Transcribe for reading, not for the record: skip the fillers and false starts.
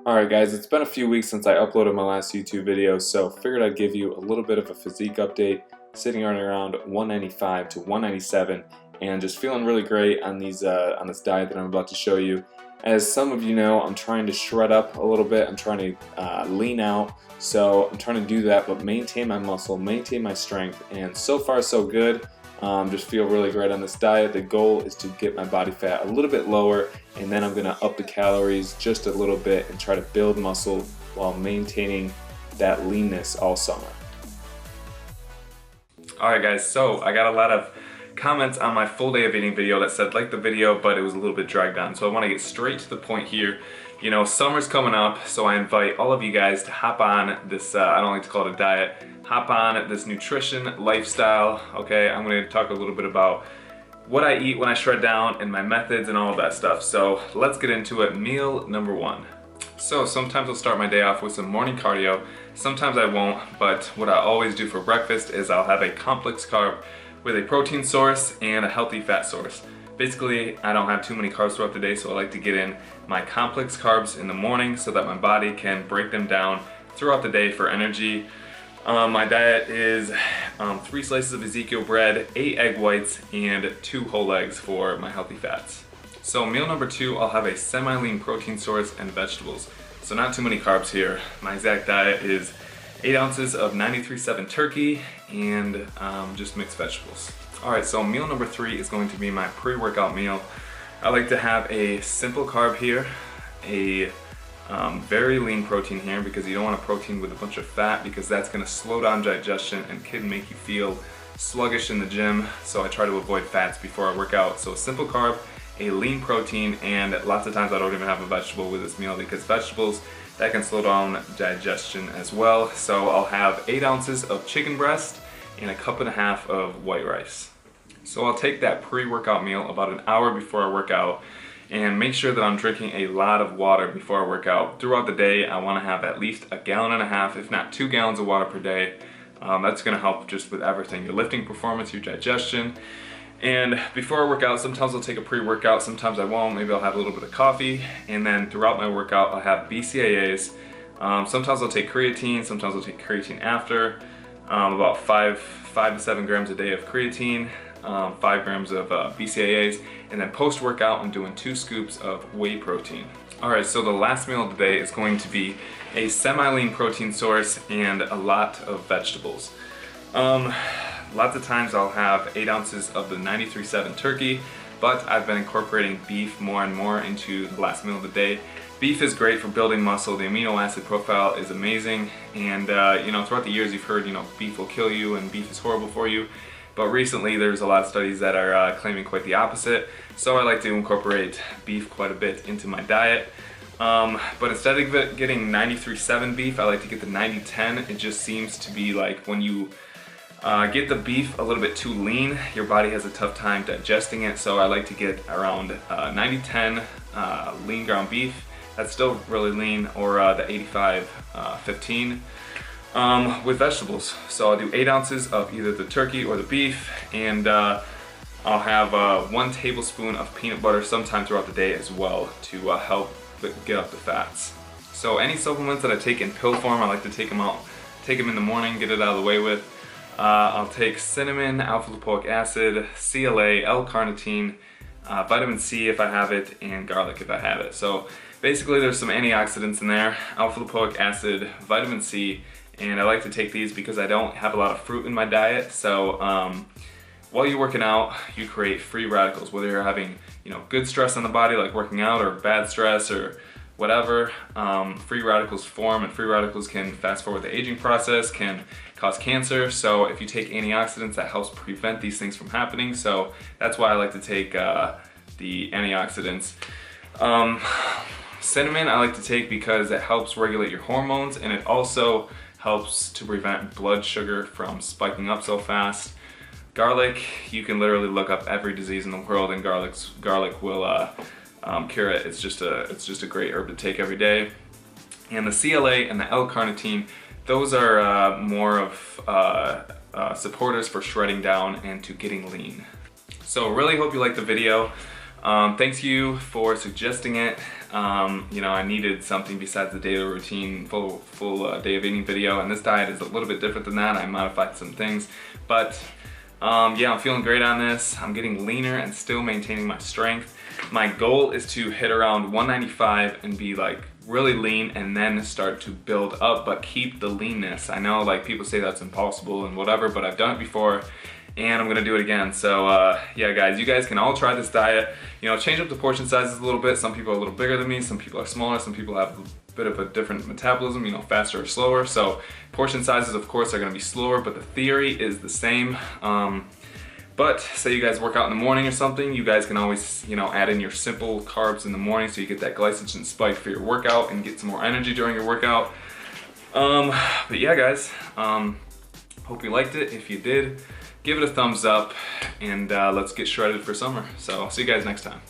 Alright guys, it's been a few weeks since I uploaded my last YouTube video, so figured I'd give you a little bit of a physique update, sitting on around 195 to 197 and just feeling really great on this diet that I'm about to show you. As some of you know, I'm trying to shred up a little bit, I'm trying to lean out, so I'm trying to do that but maintain my muscle, maintain my strength, and so far so good. Just feel really great on this diet. The goal is to get my body fat a little bit lower, and then I'm going to up the calories just a little bit and try to build muscle while maintaining that leanness all summer. Alright guys, so I got a lot of comments on my full day of eating video that said like the video, but it was a little bit dragged on, so I want to get straight to the point here. You know, summer's coming up, so I invite all of you guys to hop on this, I don't like to call it a diet, hop on this nutrition lifestyle, okay? I'm going to talk a little bit about what I eat when I shred down and my methods and all of that stuff. So let's get into it. Meal number one. So sometimes I'll start my day off with some morning cardio, sometimes I won't, but what I always do for breakfast is I'll have a complex carb with a protein source and a healthy fat source. Basically, I don't have too many carbs throughout the day, so I like to get in my complex carbs in the morning so that my body can break them down throughout the day for energy. My diet is 3 slices of Ezekiel bread, 8 egg whites, and 2 whole eggs for my healthy fats. So meal number 2, I'll have a semi-lean protein source and vegetables. So not too many carbs here. My exact diet is 8 ounces of 93.7 turkey and just mixed vegetables. Alright, so meal number 3 is going to be my pre-workout meal. I like to have a simple carb here, a very lean protein here, because you don't want a protein with a bunch of fat because that's going to slow down digestion and can make you feel sluggish in the gym. So I try to avoid fats before I work out. So a simple carb, a lean protein, and lots of times I don't even have a vegetable with this meal because vegetables, that can slow down digestion as well. So I'll have 8 ounces of chicken breast and a cup and a half of white rice. So I'll take that pre-workout meal about an hour before I work out and make sure that I'm drinking a lot of water before I work out. Throughout the day, I want to have at least 1.5 gallons, if not 2 gallons of water per day. That's going to help just with everything, your lifting performance, your digestion. And before I work out, sometimes I'll take a pre-workout, sometimes I won't. Maybe I'll have a little bit of coffee, and then throughout my workout, I'll have BCAAs. Sometimes I'll take creatine, sometimes I'll take creatine after. About 5 to 7 grams a day of creatine, 5 grams of BCAAs, and then post-workout I'm doing 2 scoops of whey protein. Alright, so the last meal of the day is going to be a semi-lean protein source and a lot of vegetables. Lots of times I'll have 8 ounces of the 93.7 turkey, but I've been incorporating beef more and more into the last meal of the day. Beef is great for building muscle. The amino acid profile is amazing, and you know, throughout the years you've heard, you know, beef will kill you and beef is horrible for you. But recently there's a lot of studies that are claiming quite the opposite. So I like to incorporate beef quite a bit into my diet. But instead of getting 93.7 beef, I like to get the 90.10. It just seems to be like when you get the beef a little bit too lean, your body has a tough time digesting it. So I like to get around 90.10 lean ground beef. That's still really lean, or the 85-15. With vegetables. So I'll do 8 ounces of either the turkey or the beef, and I'll have 1 tablespoon of peanut butter sometime throughout the day as well to help get up the fats. So any supplements that I take in pill form, I like to take them in the morning, get it out of the way with. I'll take cinnamon, alpha lipoic acid, CLA, L-carnitine, vitamin C if I have it, and garlic if I have it. So basically there's some antioxidants in there, alpha lipoic acid, vitamin C, and I like to take these because I don't have a lot of fruit in my diet. So while you're working out, you create free radicals, whether you're having, you know, good stress on the body like working out, or bad stress or whatever. Free radicals form, and free radicals can fast forward the aging process, can cause cancer. So if you take antioxidants, that helps prevent these things from happening. So that's why I like to take the antioxidants. Cinnamon I like to take because it helps regulate your hormones, and it also helps to prevent blood sugar from spiking up so fast. Garlic, you can literally look up every disease in the world and garlic will cure it. It's just a great herb to take every day. And the CLA and the L-carnitine, those are more of supporters for shredding down and to getting lean. So really hope you liked the video. Thanks you for suggesting it. You know, I needed something besides the daily routine, full day of eating video, and this diet is a little bit different than that. I modified some things, but yeah, I'm feeling great on this. I'm getting leaner and still maintaining my strength. My goal is to hit around 195 and be like really lean and then start to build up, but keep the leanness. I know like people say that's impossible and whatever, but I've done it before and I'm gonna do it again. So yeah guys, you guys can all try this diet. You know, change up the portion sizes a little bit. Some people are a little bigger than me, some people are smaller, some people have a bit of a different metabolism, you know, faster or slower. So portion sizes of course are gonna be slower, but the theory is the same. But say you guys work out in the morning or something, you guys can always, you know, add in your simple carbs in the morning so you get that glycogen spike for your workout and get some more energy during your workout. But yeah guys, hope you liked it. If you did, give it a thumbs up and let's get shredded for summer. So I'll see you guys next time.